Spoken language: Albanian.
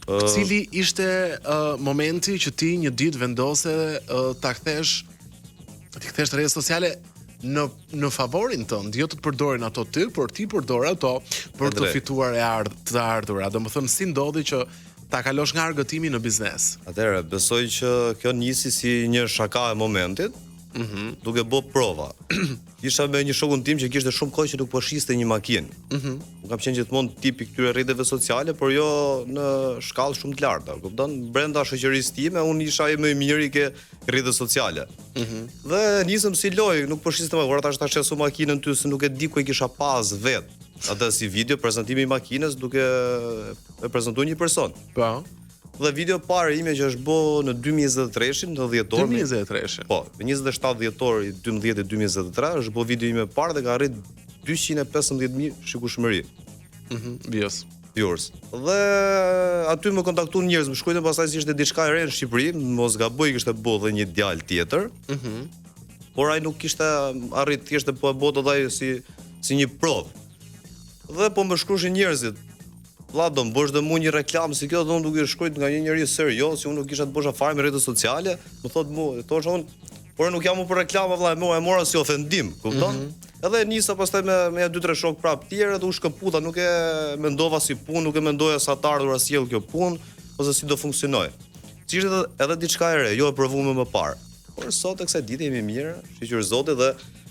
Cili ishte momenti që ti një ditë vendose ta kthesh rrjetet sociale në favorin tënd, jo të përdorin ato ty, por ti përdor ato për të fituar të ardhurat. Domethënë si ndodhi që ta kalosh nga argëtimi në biznes? Atëherë, besoj që kjo nisi si një shaka e momentit, duke bë prova. Isha me një shokun tim që kishte shumë kohë që nuk po shiste një makinë. Unë kam qenë gjithmonë tipi këtyre rrjeteve sociale, por jo në shkallë shumë të larta. Kupton? Brenda shoqërisë time, unë isha më i miri ke rrjetet sociale. Dhe nisëm si lojë, nuk po shiste më, por tash ta shesu makinën ty se nuk e di ku e kisha pas vet. Atë si video prezantimi i makinës duke e prezantuar një person. Po. Dhe video parë ime që është bë në 2023-shin, në dhjetor. 2023-shin. Po, në 27 dhjetor i 12-2023 është bë video ime parë dhe ka arrit 215.000 shikueshmëri. Viewers. Dhe aty më kontaktuan njerëz, më shkruajnë pastaj se ishte diçka e re në Shqipëri, mos gaboj kishte bë dhe një djalë tjetër. Por ai nuk kishte arrit, thjesht po e bota ai si një provë. Dhe po më shkruajnë njerëzit, vlla do mbosh dhe mua një reklam si kjo, do unë duke shkruajt nga një njerëz serioz, si unë nuk kisha të bësha fare me rrjetet sociale, më thot mua, thosha unë, por nuk jam për reklama vlla, e mora si ofendim, kupton? Edhe nisa pastaj me 2-3 shok prap tjerë dhe u shkëputa, nuk e mendova si punë, nuk e mendoja sa të ardhur as sjell kjo punë, ose si do funksionoj. Si ishte edhe diçka e re, jo e provuar më parë. Por sot e kësaj dite jemi mirë, shqyr Zoti dhe